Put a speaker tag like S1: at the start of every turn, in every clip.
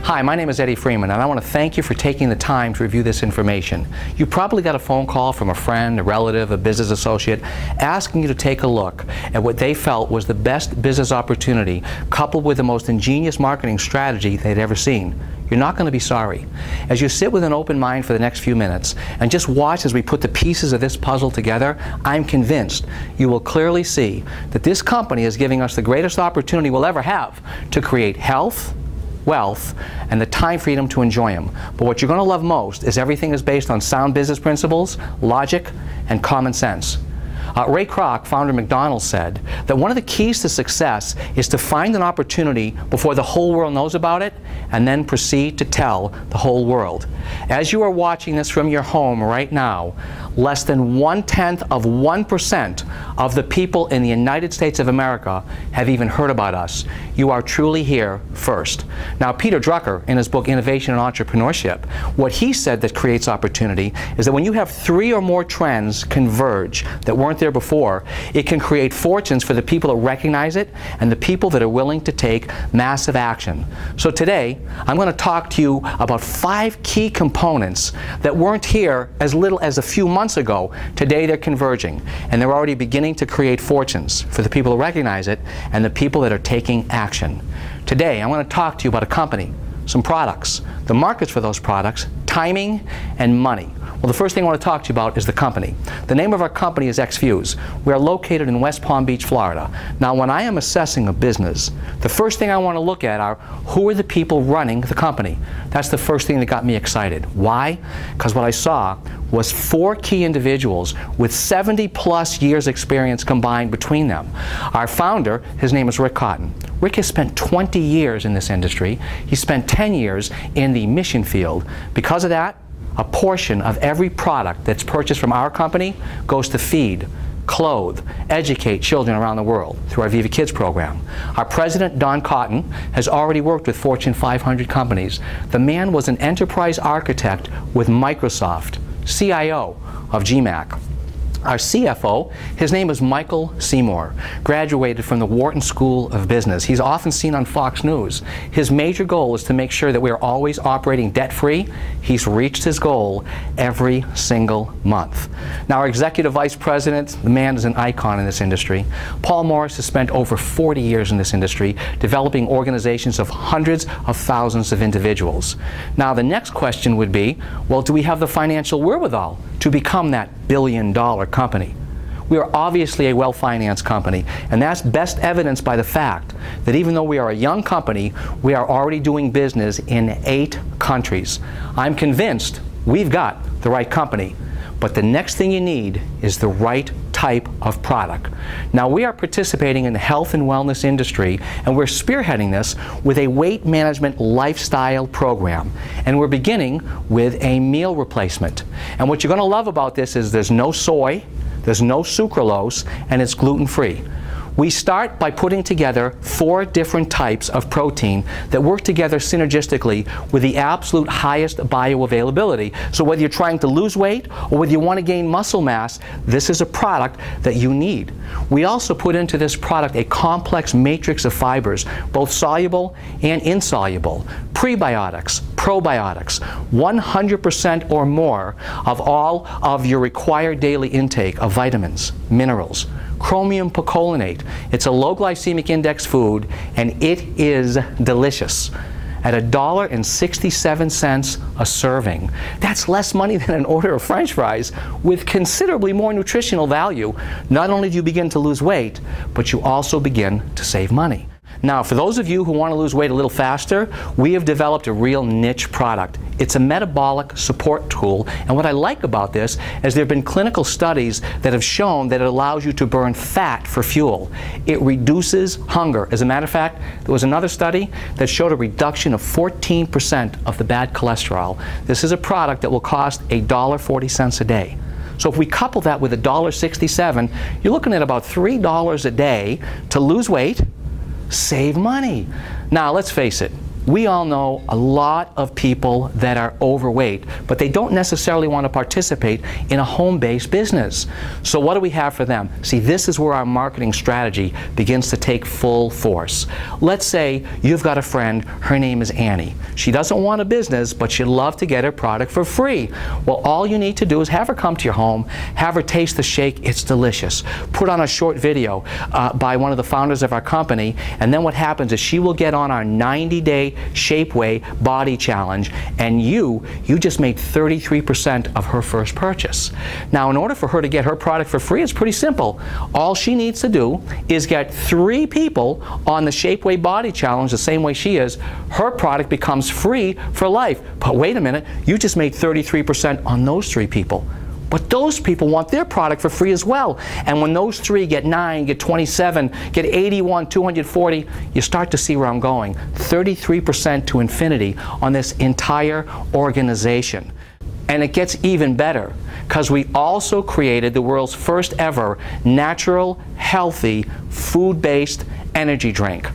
S1: Hi, my name is Eddie Freeman, and I want to thank you for taking the time to review this information. You probably got a phone call from a friend, a relative, a business associate, asking you to take a look at what they felt was the best business opportunity, coupled with the most ingenious marketing strategy they'd ever seen. You're not going to be sorry. As you sit with an open mind for the next few minutes and just watch as we put the pieces of this puzzle together, I'm convinced you will clearly see that this company is giving us the greatest opportunity we'll ever have to create health, wealth, and the time freedom to enjoy them. But what you're going to love most is everything is based on sound business principles, logic, and common sense. Ray Kroc, founder of McDonald's, said that one of the keys to success is to find an opportunity before the whole world knows about it and then proceed to tell the whole world. As you are watching this from your home right now, less than 0.1% of the people in the United States of America have even heard about us. You are truly here first. Now, Peter Drucker, in his book Innovation and Entrepreneurship, what he said that creates opportunity is that when you have 3 or more trends converge that weren't there before, it can create fortunes for the people that recognize it and the people that are willing to take massive action. So today, I'm going to talk to you about 5 key components that weren't here as little as a few months ago. Today they're converging, and they're already beginning to create fortunes for the people who recognize it and the people that are taking action. Today, I'm going to talk to you about a company, some products, the markets for those products, timing, and money. Well, the first thing I want to talk to you about is the company. The name of our company is Exfuze. We are located in West Palm Beach, Florida. Now, when I am assessing a business, the first thing I want to look at are who are the people running the company. That's the first thing that got me excited. Why? Because what I saw was 4 key individuals with 70+ years experience combined between them. Our founder, his name is Rick Cotton. Rick has spent 20 years in this industry. He spent 10 years in the mission field. Because of that, a portion of every product that's purchased from our company goes to feed, clothe, educate children around the world through our Viva Kids program. Our president, Don Cotton, has already worked with Fortune 500 companies. The man was an enterprise architect with Microsoft, CIO of GMAC. Our CFO, his name is Michael Seymour, graduated from the Wharton School of Business. He's often seen on Fox News. His major goal is to make sure that we are always operating debt-free. He's reached his goal every single month. Now, our executive vice president, the man is an icon in this industry. Paul Morris has spent over 40 years in this industry, developing organizations of hundreds of thousands of individuals. Now, the next question would be, well, do we have the financial wherewithal to become that billion-dollar company? We are obviously a well-financed company, and that's best evidenced by the fact that even though we are a young company, we are already doing business in 8 countries. I'm convinced we've got the right company, but the next thing you need is the right type of product. Now, we are participating in the health and wellness industry, and we're spearheading this with a weight management lifestyle program. And we're beginning with a meal replacement. And what you're going to love about this is there's no soy, there's no sucralose, and it's gluten-free. We start by putting together 4 different types of protein that work together synergistically with the absolute highest bioavailability. So whether you're trying to lose weight or whether you want to gain muscle mass, this is a product that you need. We also put into this product a complex matrix of fibers, both soluble and insoluble, prebiotics, probiotics, 100% or more of all of your required daily intake of vitamins, minerals, chromium picolinate. It's a low glycemic index food, and it is delicious. At $1.67 a serving. That's less money than an order of French fries with considerably more nutritional value. Not only do you begin to lose weight, but you also begin to save money. Now, for those of you who want to lose weight a little faster, we have developed a real niche product. It's a metabolic support tool, and what I like about this is there have been clinical studies that have shown that it allows you to burn fat for fuel. It reduces hunger. As a matter of fact, there was another study that showed a reduction of 14% of the bad cholesterol. This is a product that will cost $1.40 a day. So if we couple that with $1.67, you're looking at about $3 a day to lose weight, save money. Now, let's face it. We all know a lot of people that are overweight, but they don't necessarily want to participate in a home-based business. So what do we have for them? See, this is where our marketing strategy begins to take full force. Let's say you've got a friend, her name is Annie. She doesn't want a business, but she'd love to get her product for free. Well, all you need to do is have her come to your home, have her taste the shake. It's delicious. Put on a short video by one of the founders of our company, and then what happens is she will get on our 90-day ShapeWay body challenge, and you just made 33% of her first purchase. Now, in order for her to get her product for free, it's pretty simple. All she needs to do is get 3 people on the ShapeWay body challenge the same way she is. Her product becomes free for life. But wait a minute, you just made 33% on those 3 people. But those people want their product for free as well. And when those 3 get 9, get 27, get 81, 240, you start to see where I'm going. 33% to infinity on this entire organization. And it gets even better, because we also created the world's first ever natural, healthy, food-based energy drink.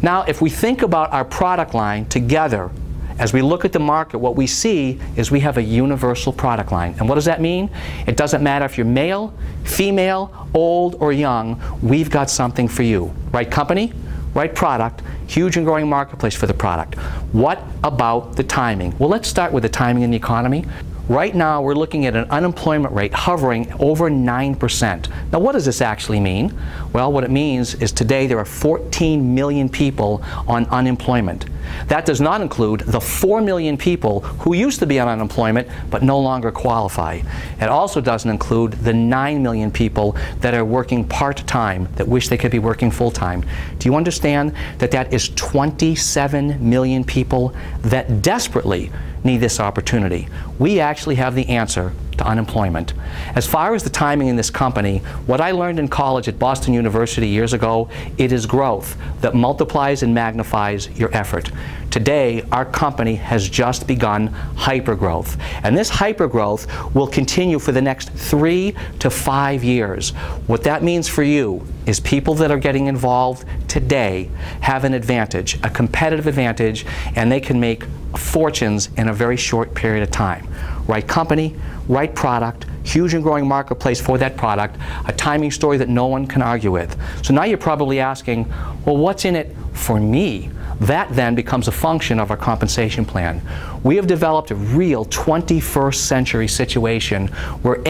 S1: Now, if we think about our product line together, as we look at the market, what we see is we have a universal product line. And what does that mean? It doesn't matter if you're male, female, old, or young, we've got something for you. Right company, right product, huge and growing marketplace for the product. What about the timing? Well, let's start with the timing in the economy. Right now, we're looking at an unemployment rate hovering over 9%. Now, what does this actually mean? Well, what it means is today there are 14 million people on unemployment. That does not include the 4 million people who used to be on unemployment but no longer qualify. It also doesn't include the 9 million people that are working part-time that wish they could be working full-time. Do you understand that that is 27 million people that desperately need this opportunity? We actually have the answer to unemployment. As far as the timing in this company, what I learned in college at Boston University years ago, it is growth that multiplies and magnifies your effort. Today, our company has just begun hypergrowth. And this hypergrowth will continue for the next 3 to 5 years. What that means for you is people that are getting involved today have an advantage, a competitive advantage, and they can make fortunes in a very short period of time. Right company, right product, huge and growing marketplace for that product, a timing story that no one can argue with. So now you're probably asking, well, what's in it for me? That then becomes a function of our compensation plan. We have developed a real 21st century situation where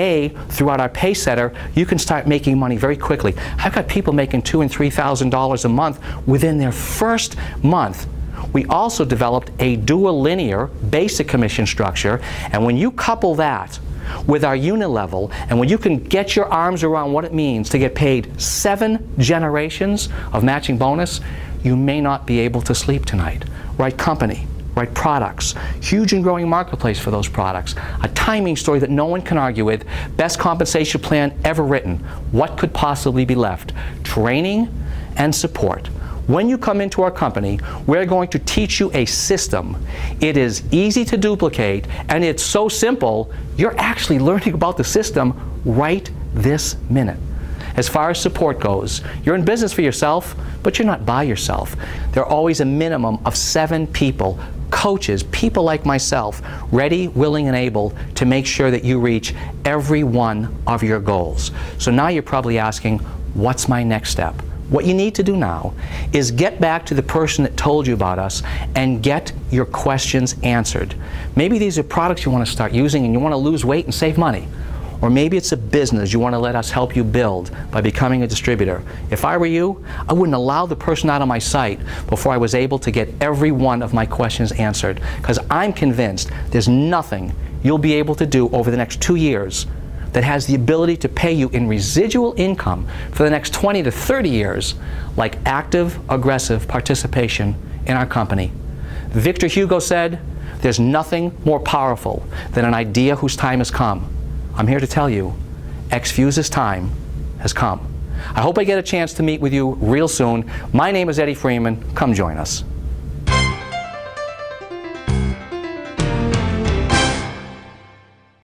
S1: throughout our pay setter, you can start making money very quickly. I've got people making $2,000 and $3,000 a month within their first month. We also developed a dual linear basic commission structure, and when you couple that with our unit level, and when you can get your arms around what it means to get paid 7 generations of matching bonus, you may not be able to sleep tonight. Right company, right products, huge and growing marketplace for those products, a timing story that no one can argue with, best compensation plan ever written. What could possibly be left? Training and support. When you come into our company, we're going to teach you a system. It is easy to duplicate, and it's so simple, you're actually learning about the system right this minute. As far as support goes, you're in business for yourself, but you're not by yourself. There are always a minimum of 7 people, coaches, people like myself, ready, willing, and able to make sure that you reach every one of your goals. So now you're probably asking, what's my next step? What you need to do now is get back to the person that told you about us and get your questions answered. Maybe these are products you want to start using and you want to lose weight and save money. Or maybe it's a business you want to let us help you build by becoming a distributor. If I were you, I wouldn't allow the person out of my sight before I was able to get every one of my questions answered, because I'm convinced there's nothing you'll be able to do over the next 2 years that has the ability to pay you in residual income for the next 20 to 30 years like active, aggressive participation in our company. Victor Hugo said, there's nothing more powerful than an idea whose time has come. I'm here to tell you, Exfuze's time has come. I hope I get a chance to meet with you real soon. My name is Eddie Freeman. Come join us.